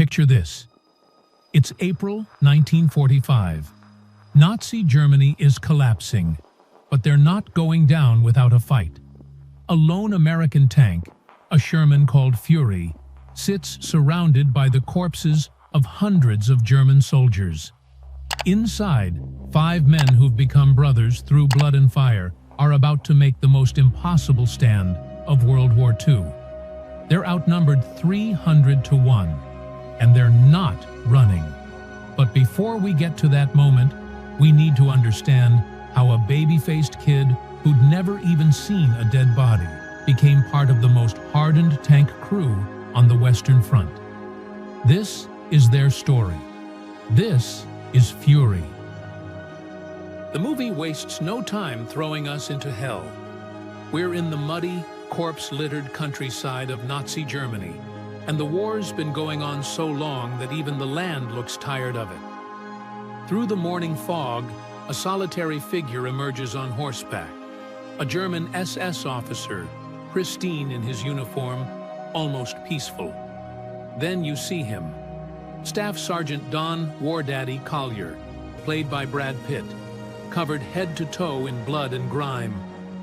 Picture this. It's April 1945. Nazi Germany is collapsing, but they're not going down without a fight. A lone American tank, a Sherman called Fury, sits surrounded by the corpses of hundreds of German soldiers. Inside, 5 men who've become brothers through blood and fire are about to make the most impossible stand of World War II. They're outnumbered 300 to 1, and they're not running. But before we get to that moment, we need to understand how a baby-faced kid who'd never even seen a dead body became part of the most hardened tank crew on the Western Front. This is their story. This is Fury. The movie wastes no time throwing us into hell. We're in the muddy, corpse-littered countryside of Nazi Germany, and the war's been going on so long that even the land looks tired of it. Through the morning fog, a solitary figure emerges on horseback. A German SS officer, pristine in his uniform, almost peaceful. Then you see him. Staff Sergeant Don War Daddy Collier, played by Brad Pitt, covered head to toe in blood and grime,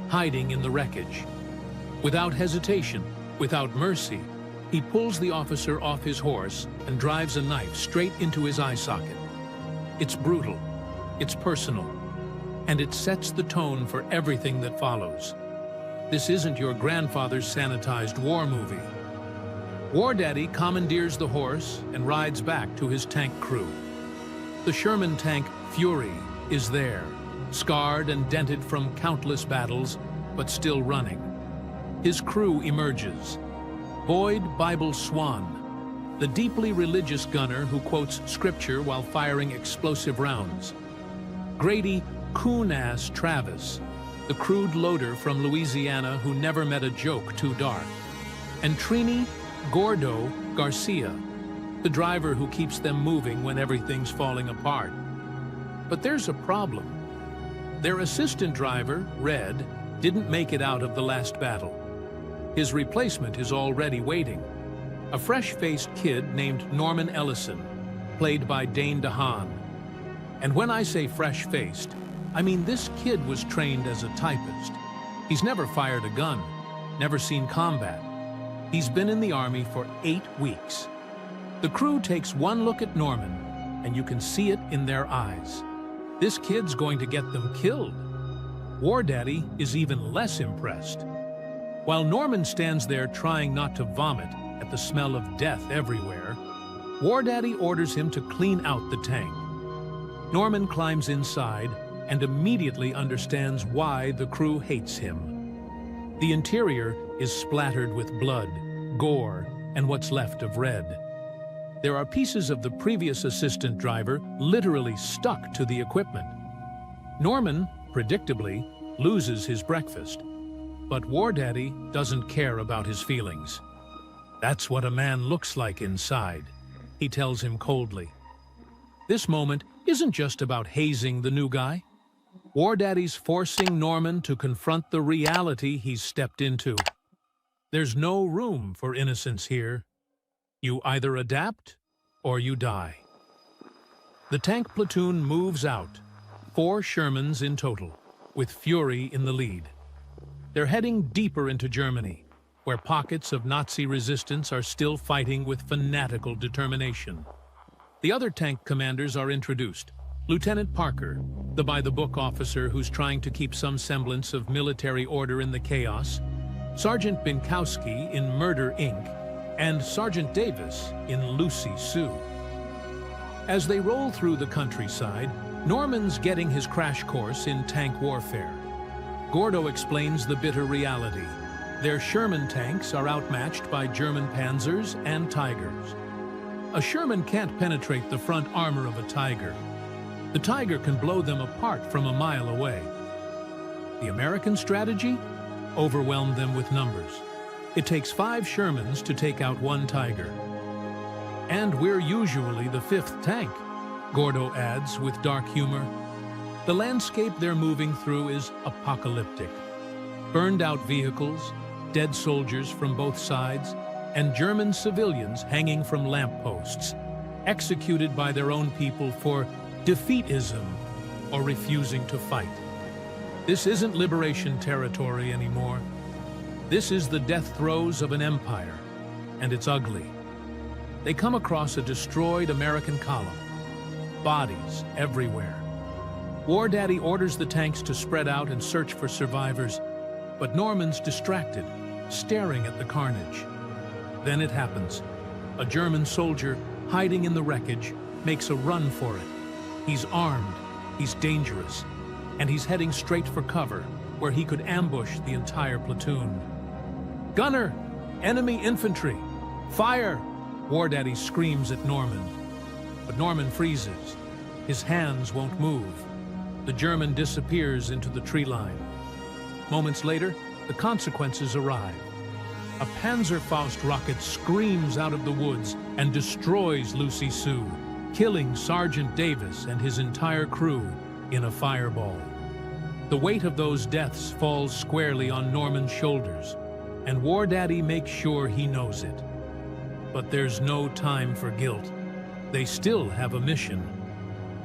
hiding in the wreckage. Without hesitation, without mercy, he pulls the officer off his horse and drives a knife straight into his eye socket. It's brutal, it's personal, and it sets the tone for everything that follows. This isn't your grandfather's sanitized war movie. War Daddy commandeers the horse and rides back to his tank crew. The Sherman tank Fury is there, scarred and dented from countless battles, but still running. His crew emerges. Boyd Bible Swan, the deeply religious gunner who quotes scripture while firing explosive rounds. Grady Coon-ass Travis, the crude loader from Louisiana who never met a joke too dark. And Trini Gordo Garcia, the driver who keeps them moving when everything's falling apart. But there's a problem. Their assistant driver, Red, didn't make it out of the last battle. His replacement is already waiting. A fresh-faced kid named Norman Ellison, played by Dane DeHaan. And when I say fresh-faced, I mean this kid was trained as a typist. He's never fired a gun, never seen combat. He's been in the Army for 8 weeks. The crew takes one look at Norman, and you can see it in their eyes. This kid's going to get them killed. War Daddy is even less impressed. While Norman stands there trying not to vomit at the smell of death everywhere, War Daddy orders him to clean out the tank. Norman climbs inside and immediately understands why the crew hates him. The interior is splattered with blood, gore, and what's left of Red. There are pieces of the previous assistant driver literally stuck to the equipment. Norman, predictably, loses his breakfast. But War Daddy doesn't care about his feelings. That's what a man looks like inside, he tells him coldly. This moment isn't just about hazing the new guy. War Daddy's forcing Norman to confront the reality he's stepped into. There's no room for innocence here. You either adapt or you die. The tank platoon moves out, 4 Shermans in total, with Fury in the lead. They're heading deeper into Germany, where pockets of Nazi resistance are still fighting with fanatical determination. The other tank commanders are introduced. Lieutenant Parker, the by-the-book officer who's trying to keep some semblance of military order in the chaos, Sergeant Binkowski in Murder, Inc., and Sergeant Davis in Lucy Sue. As they roll through the countryside, Norman's getting his crash course in tank warfare. Gordo explains the bitter reality. Their Sherman tanks are outmatched by German Panzers and Tigers. A Sherman can't penetrate the front armor of a Tiger. The Tiger can blow them apart from a mile away. The American strategy? Overwhelm them with numbers. It takes 5 Shermans to take out 1 Tiger. And we're usually the 5th tank, Gordo adds with dark humor. The landscape they're moving through is apocalyptic. Burned out vehicles, dead soldiers from both sides, and German civilians hanging from lampposts, executed by their own people for defeatism or refusing to fight. This isn't liberation territory anymore. This is the death throes of an empire, and it's ugly. They come across a destroyed American column, bodies everywhere. War Daddy orders the tanks to spread out and search for survivors, but Norman's distracted, staring at the carnage. Then it happens. A German soldier, hiding in the wreckage, makes a run for it. He's armed, he's dangerous, and he's heading straight for cover, where he could ambush the entire platoon. "Gunner! Enemy infantry! Fire!" War Daddy screams at Norman. But Norman freezes. His hands won't move. The German disappears into the tree line. Moments later, the consequences arrive. A Panzerfaust rocket screams out of the woods and destroys Lucy Sue, killing Sergeant Davis and his entire crew in a fireball. The weight of those deaths falls squarely on Norman's shoulders, and War Daddy makes sure he knows it. But there's no time for guilt. They still have a mission.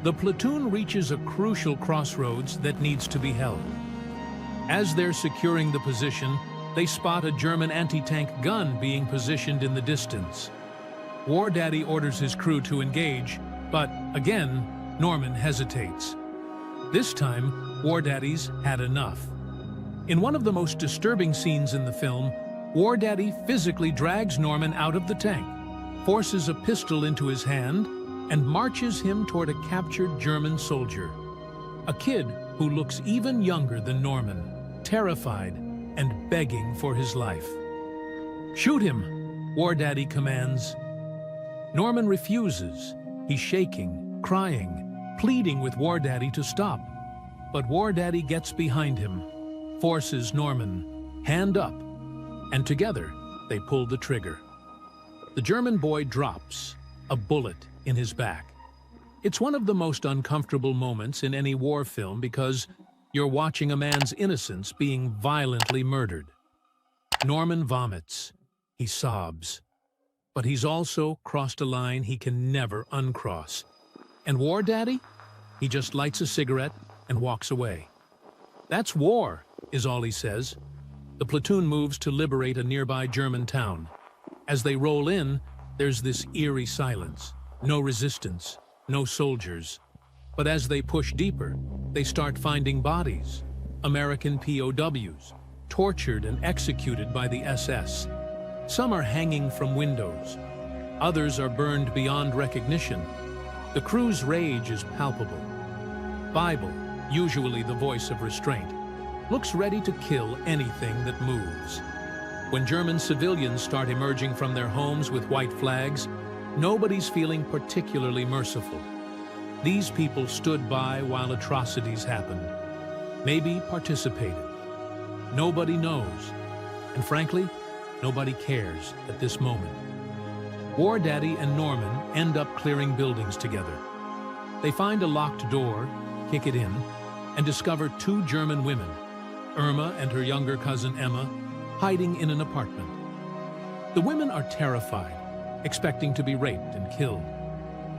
The platoon reaches a crucial crossroads that needs to be held. As they're securing the position, they spot a German anti-tank gun being positioned in the distance. War Daddy orders his crew to engage, but again, Norman hesitates. This time, War Daddy's had enough. In one of the most disturbing scenes in the film, War Daddy physically drags Norman out of the tank, forces a pistol into his hand, and marches him toward a captured German soldier. A kid who looks even younger than Norman, terrified and begging for his life. "Shoot him," War Daddy commands. Norman refuses. He's shaking, crying, pleading with War Daddy to stop. But War Daddy gets behind him, forces Norman, hand up, and together they pull the trigger. The German boy drops, a bullet in his back. It's one of the most uncomfortable moments in any war film because you're watching a man's innocence being violently murdered. Norman vomits. He sobs. But he's also crossed a line he can never uncross. And War Daddy? He just lights a cigarette and walks away. "That's war," is all he says. The platoon moves to liberate a nearby German town. As they roll in, there's this eerie silence. No resistance, no soldiers. But as they push deeper, they start finding bodies. American POWs, tortured and executed by the SS. Some are hanging from windows. Others are burned beyond recognition. The crew's rage is palpable. Bible, usually the voice of restraint, looks ready to kill anything that moves. When German civilians start emerging from their homes with white flags, nobody's feeling particularly merciful. These people stood by while atrocities happened, maybe participated. Nobody knows, and frankly, nobody cares at this moment. War Daddy and Norman end up clearing buildings together. They find a locked door, kick it in, and discover two German women, Irma and her younger cousin Emma, hiding in an apartment. The women are terrified, expecting to be raped and killed.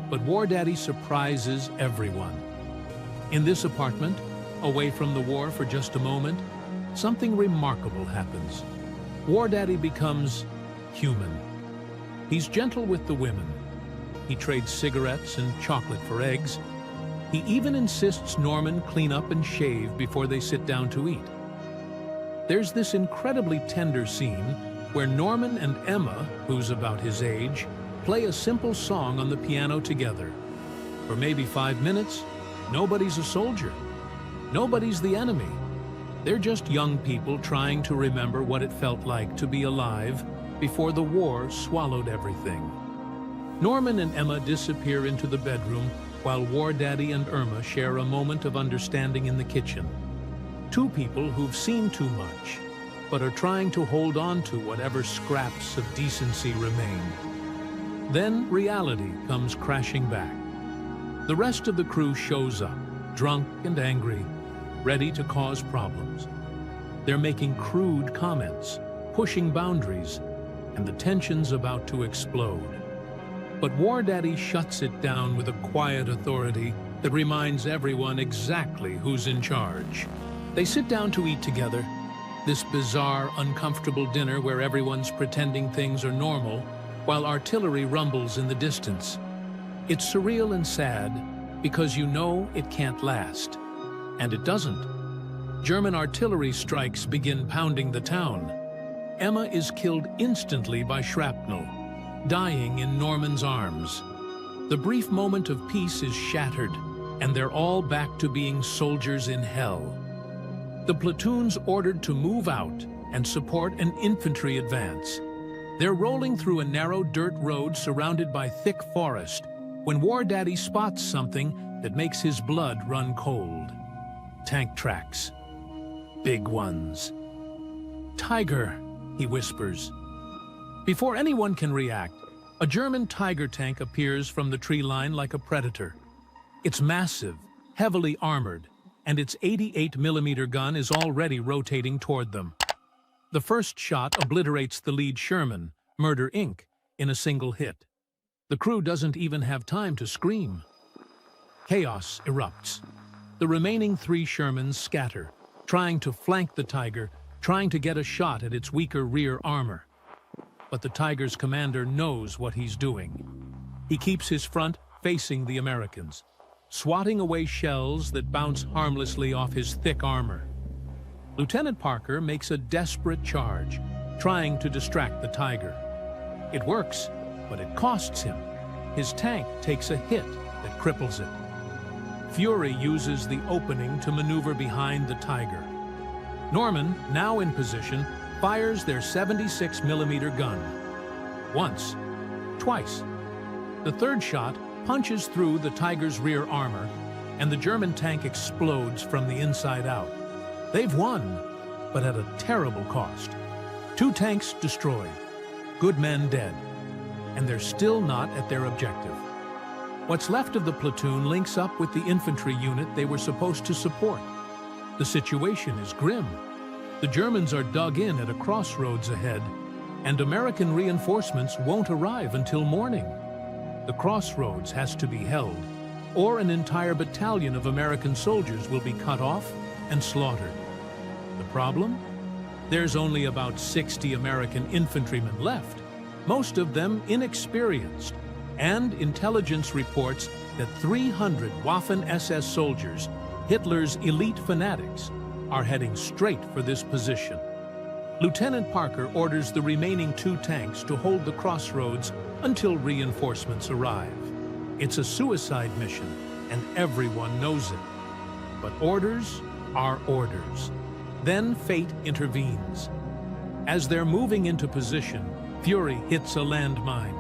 But War Daddy surprises everyone. In this apartment, away from the war for just a moment, something remarkable happens. War Daddy becomes human. He's gentle with the women. He trades cigarettes and chocolate for eggs. He even insists Norman clean up and shave before they sit down to eat. There's this incredibly tender scene where Norman and Emma, who's about his age, play a simple song on the piano together. For maybe 5 minutes, nobody's a soldier. Nobody's the enemy. They're just young people trying to remember what it felt like to be alive before the war swallowed everything. Norman and Emma disappear into the bedroom while War Daddy and Irma share a moment of understanding in the kitchen. Two people who've seen too much, but are trying to hold on to whatever scraps of decency remain. Then reality comes crashing back. The rest of the crew shows up, drunk and angry, ready to cause problems. They're making crude comments, pushing boundaries, and the tension's about to explode. But War Daddy shuts it down with a quiet authority that reminds everyone exactly who's in charge. They sit down to eat together, this bizarre, uncomfortable dinner where everyone's pretending things are normal, while artillery rumbles in the distance. It's surreal and sad because you know it can't last. And it doesn't. German artillery strikes begin pounding the town. Emma is killed instantly by shrapnel, dying in Norman's arms. The brief moment of peace is shattered, and they're all back to being soldiers in hell. The platoon's ordered to move out and support an infantry advance. They're rolling through a narrow dirt road surrounded by thick forest when War Daddy spots something that makes his blood run cold. Tank tracks. Big ones. "Tiger," he whispers. Before anyone can react, a German Tiger tank appears from the tree line like a predator. It's massive, heavily armored, and its 88mm gun is already rotating toward them. The first shot obliterates the lead Sherman, Murder Inc., in a single hit. The crew doesn't even have time to scream. Chaos erupts. The remaining 3 Shermans scatter, trying to flank the Tiger, trying to get a shot at its weaker rear armor. But the Tiger's commander knows what he's doing. He keeps his front facing the Americans, swatting away shells that bounce harmlessly off his thick armor. Lieutenant Parker makes a desperate charge, trying to distract the Tiger. It works, but it costs him. His tank takes a hit that cripples it. Fury uses the opening to maneuver behind the Tiger. Norman, now in position, fires their 76mm gun. Once, twice. The third shot punches through the Tiger's rear armor, and the German tank explodes from the inside out. They've won, but at a terrible cost. 2 tanks destroyed, good men dead, and they're still not at their objective. What's left of the platoon links up with the infantry unit they were supposed to support. The situation is grim. The Germans are dug in at a crossroads ahead, and American reinforcements won't arrive until morning. The crossroads has to be held, or an entire battalion of American soldiers will be cut off and slaughtered. The problem? There's only about 60 American infantrymen left, most of them inexperienced, and intelligence reports that 300 Waffen-SS soldiers, Hitler's elite fanatics, are heading straight for this position. Lieutenant Parker orders the remaining 2 tanks to hold the crossroads until reinforcements arrive. It's a suicide mission, and everyone knows it. But orders are orders. Then fate intervenes. As they're moving into position, Fury hits a landmine.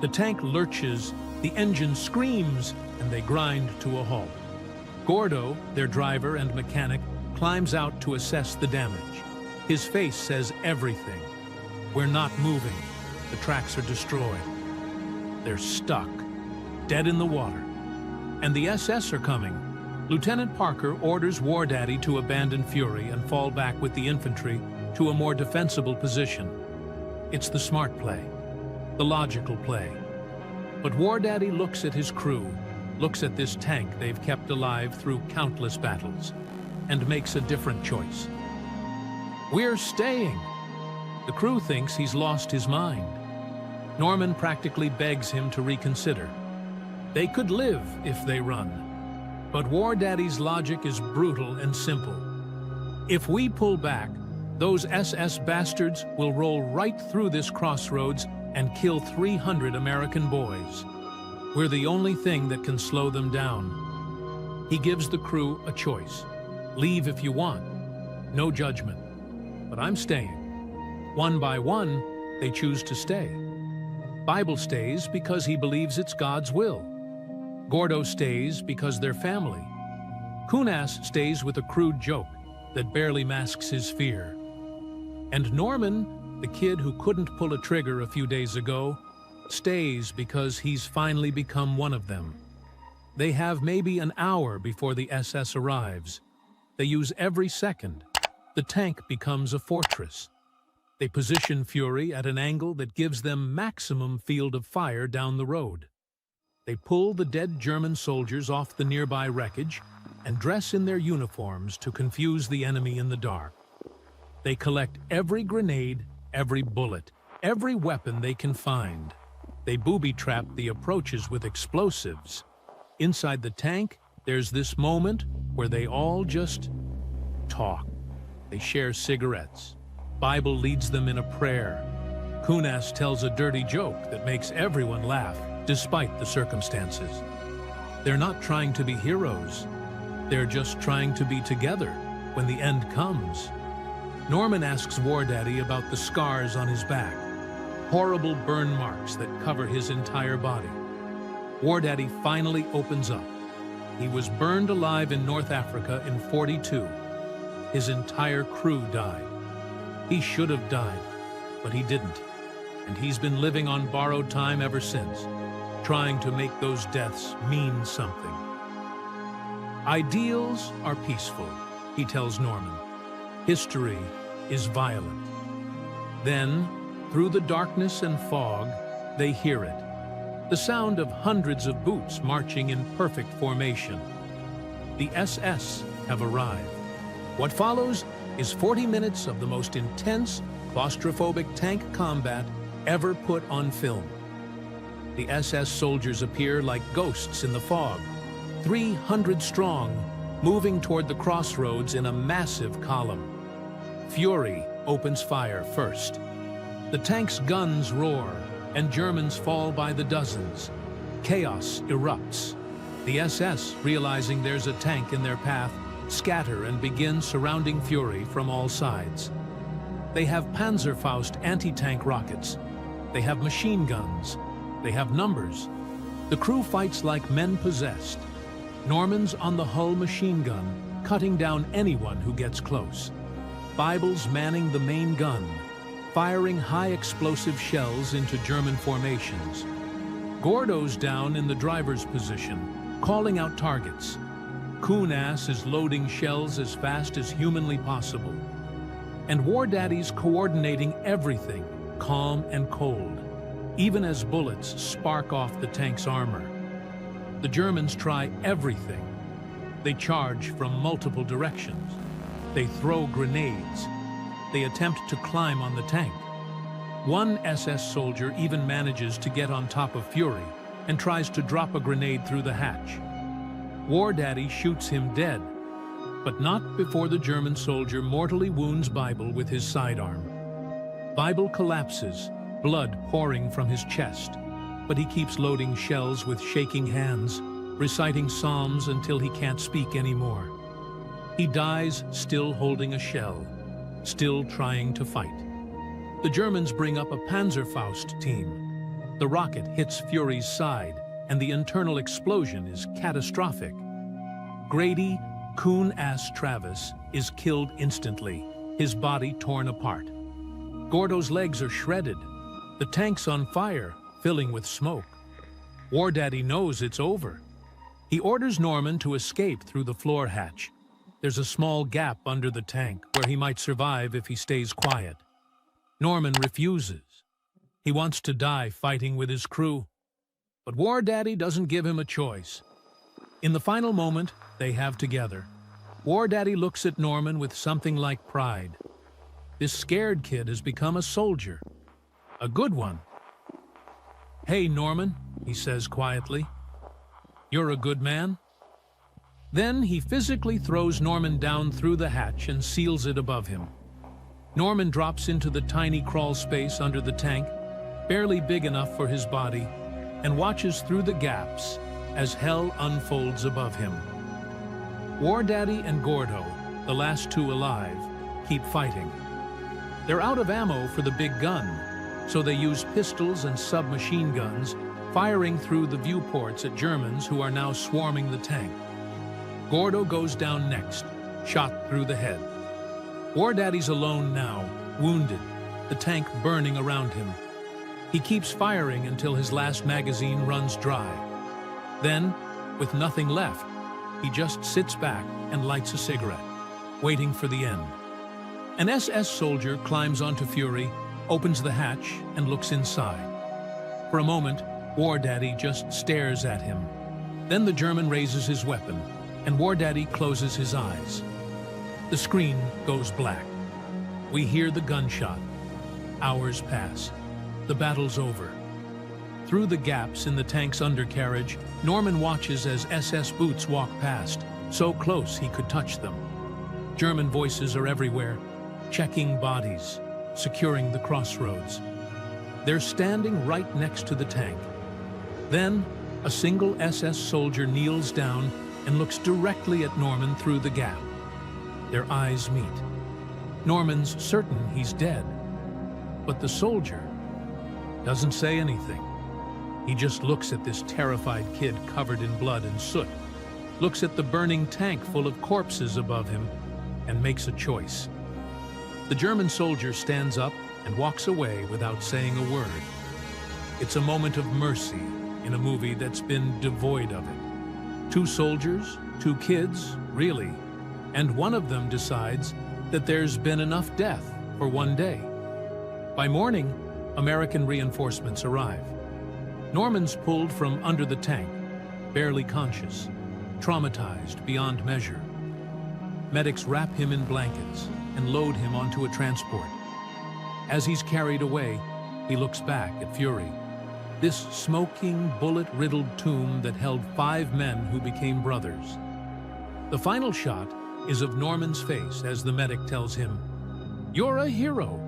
The tank lurches, the engine screams, and they grind to a halt. Gordo, their driver and mechanic, climbs out to assess the damage. His face says everything. We're not moving. The tracks are destroyed. They're stuck, dead in the water. And the SS are coming. Lieutenant Parker orders War Daddy to abandon Fury and fall back with the infantry to a more defensible position. It's the smart play, the logical play. But War Daddy looks at his crew, looks at this tank they've kept alive through countless battles, and makes a different choice. We're staying. The crew thinks he's lost his mind. Norman practically begs him to reconsider. They could live if they run. But War Daddy's logic is brutal and simple. If we pull back, those SS bastards will roll right through this crossroads and kill 300 American boys. We're the only thing that can slow them down. He gives the crew a choice. Leave if you want. No judgment. But I'm staying. One by one, they choose to stay. Bible stays because he believes it's God's will. Gordo stays because they're family. Kunas stays with a crude joke that barely masks his fear. And Norman, the kid who couldn't pull a trigger a few days ago, stays because he's finally become one of them. They have maybe an hour before the SS arrives. They use every second. The tank becomes a fortress. They position Fury at an angle that gives them maximum field of fire down the road. They pull the dead German soldiers off the nearby wreckage and dress in their uniforms to confuse the enemy in the dark. They collect every grenade, every bullet, every weapon they can find. They booby-trap the approaches with explosives. Inside the tank, there's this moment where they all just talk. They share cigarettes. Bible leads them in a prayer. Kunas tells a dirty joke that makes everyone laugh, despite the circumstances. They're not trying to be heroes. They're just trying to be together when the end comes. Norman asks War Daddy about the scars on his back, horrible burn marks that cover his entire body. War Daddy finally opens up. He was burned alive in North Africa in '42. His entire crew died. He should have died, but he didn't. And he's been living on borrowed time ever since, trying to make those deaths mean something. Ideals are peaceful, he tells Norman. History is violent. Then, through the darkness and fog, they hear it. The sound of hundreds of boots marching in perfect formation. The SS have arrived. What follows is 40 minutes of the most intense, claustrophobic tank combat ever put on film. The SS soldiers appear like ghosts in the fog, 300 strong, moving toward the crossroads in a massive column. Fury opens fire first. The tank's guns roar, and Germans fall by the dozens. Chaos erupts. The SS, realizing there's a tank in their path, scatter and begin surrounding Fury from all sides. They have Panzerfaust anti-tank rockets. They have machine guns. They have numbers. The crew fights like men possessed. Norman's on the hull machine gun, cutting down anyone who gets close. Bible's manning the main gun, firing high-explosive shells into German formations. Gordo's down in the driver's position, calling out targets. Kunas is loading shells as fast as humanly possible. And War Daddy's coordinating everything, calm and cold, even as bullets spark off the tank's armor. The Germans try everything. They charge from multiple directions. They throw grenades. They attempt to climb on the tank. One SS soldier even manages to get on top of Fury and tries to drop a grenade through the hatch. War Daddy shoots him dead, but not before the German soldier mortally wounds Bible with his sidearm. Bible collapses, blood pouring from his chest, but he keeps loading shells with shaking hands, reciting psalms until he can't speak anymore. He dies still holding a shell, still trying to fight. The Germans bring up a Panzerfaust team. The rocket hits Fury's side, and the internal explosion is catastrophic. Grady Coon-ass Travis is killed instantly, his body torn apart. Gordo's legs are shredded. The tank's on fire, filling with smoke. War Daddy knows it's over. He orders Norman to escape through the floor hatch. There's a small gap under the tank where he might survive if he stays quiet. Norman refuses. He wants to die fighting with his crew. But War Daddy doesn't give him a choice. In the final moment they have together, War Daddy looks at Norman with something like pride. This scared kid has become a soldier. A good one. "Hey, Norman," he says quietly. "You're a good man." Then he physically throws Norman down through the hatch and seals it above him. Norman drops into the tiny crawl space under the tank, barely big enough for his body, and watches through the gaps as hell unfolds above him. War Daddy and Gordo, the last two alive, keep fighting. They're out of ammo for the big gun, so they use pistols and submachine guns, firing through the viewports at Germans who are now swarming the tank. Gordo goes down next, shot through the head. War Daddy's alone now, wounded, the tank burning around him. He keeps firing until his last magazine runs dry. Then, with nothing left, he just sits back and lights a cigarette, waiting for the end. An SS soldier climbs onto Fury, opens the hatch, and looks inside. For a moment, War Daddy just stares at him. Then the German raises his weapon, and War Daddy closes his eyes. The screen goes black. We hear the gunshot. Hours pass. The battle's over. Through the gaps in the tank's undercarriage, Norman watches as SS boots walk past, so close he could touch them. German voices are everywhere, checking bodies, securing the crossroads. They're standing right next to the tank. Then, a single SS soldier kneels down and looks directly at Norman through the gap. Their eyes meet. Norman's certain he's dead, but the soldier doesn't say anything. He just looks at this terrified kid covered in blood and soot, looks at the burning tank full of corpses above him, and makes a choice. The German soldier stands up and walks away without saying a word. It's a moment of mercy in a movie that's been devoid of it. Two soldiers, two kids, really, and one of them decides that there's been enough death for one day. By morning, American reinforcements arrive. Norman's pulled from under the tank, barely conscious, traumatized beyond measure. Medics wrap him in blankets and load him onto a transport. As he's carried away, he looks back at Fury, this smoking, bullet-riddled tomb that held 5 men who became brothers. The final shot is of Norman's face as the medic tells him, "You're a hero.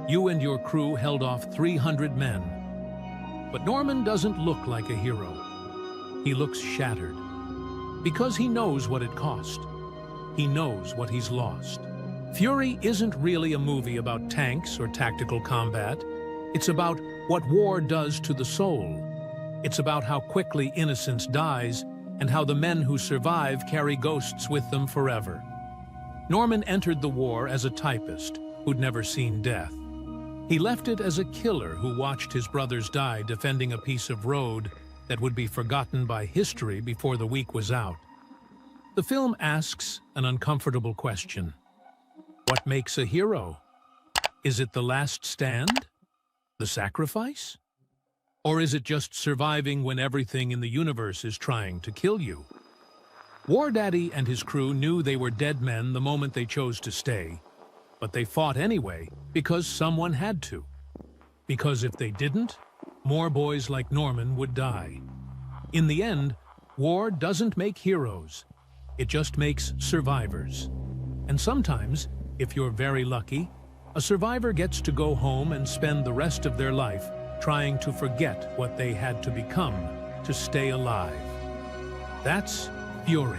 You and your crew held off 300 men." But Norman doesn't look like a hero. He looks shattered. Because he knows what it cost. He knows what he's lost. Fury isn't really a movie about tanks or tactical combat. It's about what war does to the soul. It's about how quickly innocence dies and how the men who survive carry ghosts with them forever. Norman entered the war as a typist who'd never seen death. He left it as a killer who watched his brothers die defending a piece of road that would be forgotten by history before the week was out. The film asks an uncomfortable question. What makes a hero? Is it the last stand? The sacrifice? Or is it just surviving when everything in the universe is trying to kill you? War Daddy and his crew knew they were dead men the moment they chose to stay, but they fought anyway because someone had to. Because if they didn't, more boys like Norman would die. In the end, war doesn't make heroes. It just makes survivors. And sometimes, if you're very lucky, a survivor gets to go home and spend the rest of their life trying to forget what they had to become to stay alive. That's Fury.